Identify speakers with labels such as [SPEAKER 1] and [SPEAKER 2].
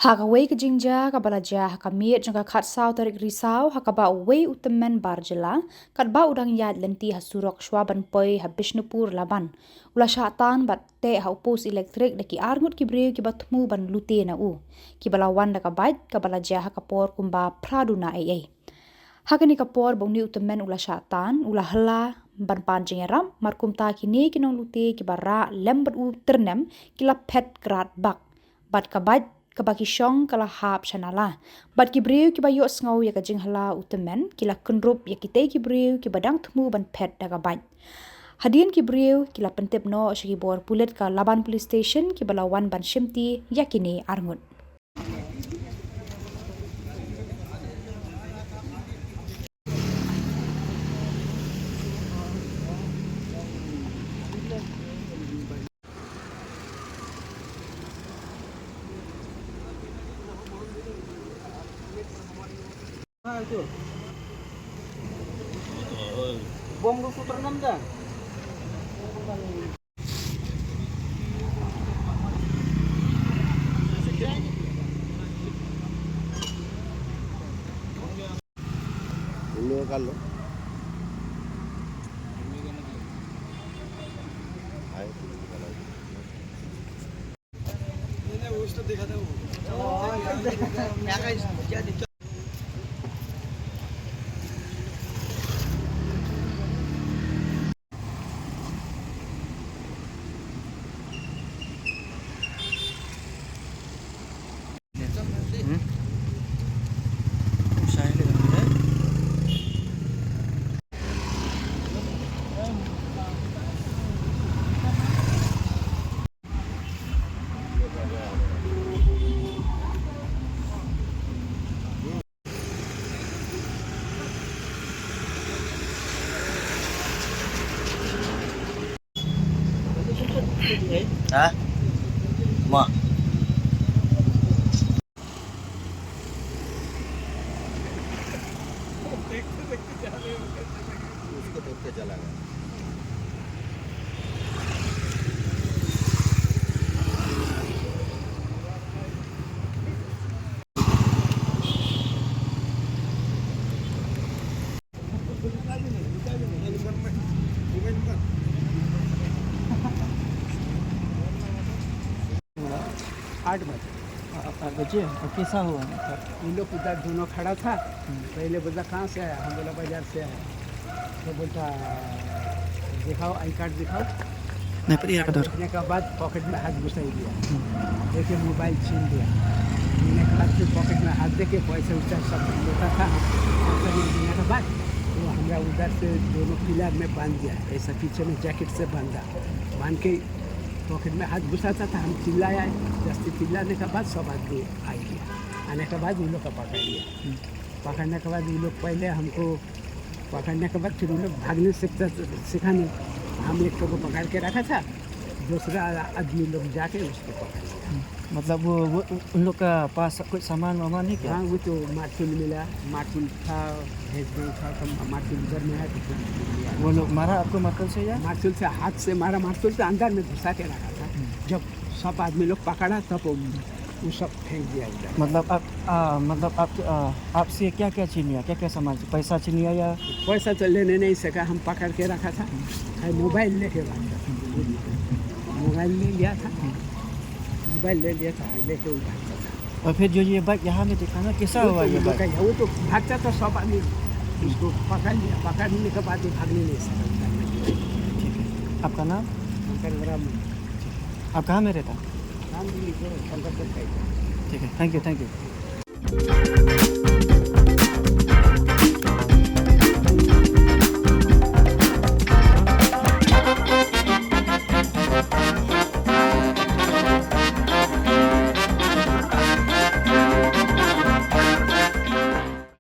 [SPEAKER 1] Hakaway ke jingja kabalaja hakamir jangka khat saw tarik risau hakaba way Tymmen Khuborjylla kat ba udang yad lenti hasurok shwaban poi ha Bishnupur laban ula syatan bat te ha upos elektrik daki Ngut ki Briew ki Thmu ban Lute NEHU ki balawan da kabait kabalaja hakapor kumba praduna ai hakani kapor bong ni Tymmen ula syatan ula hela ban panjing ram markum ta kini kinong Lute ki bara lembat u Tyrnem kila pet grat bak bat kabait kabaki Shillong kala hap chanala bat ki Briew ki bayo ngau ya kajing hala Tymmen kila kunrup ya kitei ki Briew ki badang Thmu ban pet daga bat hadin ki Briew kila pentip no Khubor pulet ka laban police station ki balawan ban shimti yakini Ngut.
[SPEAKER 2] Itu bom lu Tyrnem dah.
[SPEAKER 3] Ini kalau
[SPEAKER 2] ini उसको दिखा दो क्या क्या दिक्कत
[SPEAKER 3] hah? Ma. उसको देख के चला गया
[SPEAKER 2] आठ बजे और कैसा हुआ इन लोग उधर दोनों खड़ा था पहले बोला कहाँ से आया हम बोला बाजार से आया तो बोलता दिखाओ आई कार्ड दिखाओ
[SPEAKER 4] नहीं पर यार
[SPEAKER 2] देखने के बाद पॉकेट में हाथ घुसाई दिया देखिए मोबाइल छीन दिया देने के बाद फिर पॉकेट में हाथ देके पैसे उच्चा सब लेता था देने के बाद तो हमारा उधर से दोनों पिलर में बांध दिया ऐसा पीछे में जैकेट से बांध के पॉकेट में हाथ घुसाता था हम चिल्लाया जैसे चिल्लाने के बाद सब आदमी आ गया आने के बाद उन लोग का पकड़ लिया पकड़ने के बाद उन लोग पहले हमको पकड़ने के बाद फिर उन लोग भागने सिखाने हम एक को पकड़ के रखा था दूसरा आदमी लोग जाके उसको पकड़ लिया
[SPEAKER 4] मतलब वो उन लोग का पास कुछ सामान वामान है क्या?
[SPEAKER 2] हाँ वो तो मार्चुल मिला मार्चुल था भेजबेल था तो मार्चुल उधर में है तो
[SPEAKER 4] वो लोग मारा आपको मार्चुल से या
[SPEAKER 2] मार्चुल से हाथ से मारा मार्चुल से अंदर में घुसा के रखा था जब सब आदमी लोग पकड़ा तब वो सब फेंक दिया उधर
[SPEAKER 4] मतलब आप आपसे क्या क्या छीन लिया क्या क्या सामान पैसा छीन लिया या
[SPEAKER 2] पैसा तो लेने नहीं सका हम पकड़ के रखा था मोबाइल लेके भागा मोबाइल ले लिया था मोबाइल ले लिया था लेके वो भागता था
[SPEAKER 4] और फिर जो ये बाइक यहाँ में दिखाना कैसा हुआ ये बाइक
[SPEAKER 2] वो तो भागता था सब आदमी उसको पकड़ लिया पकड़ने के बाद भागने नहीं सका
[SPEAKER 4] ठीक है आपका नाम आप कहाँ में रहता
[SPEAKER 2] नाम
[SPEAKER 4] ठीक है थैंक यू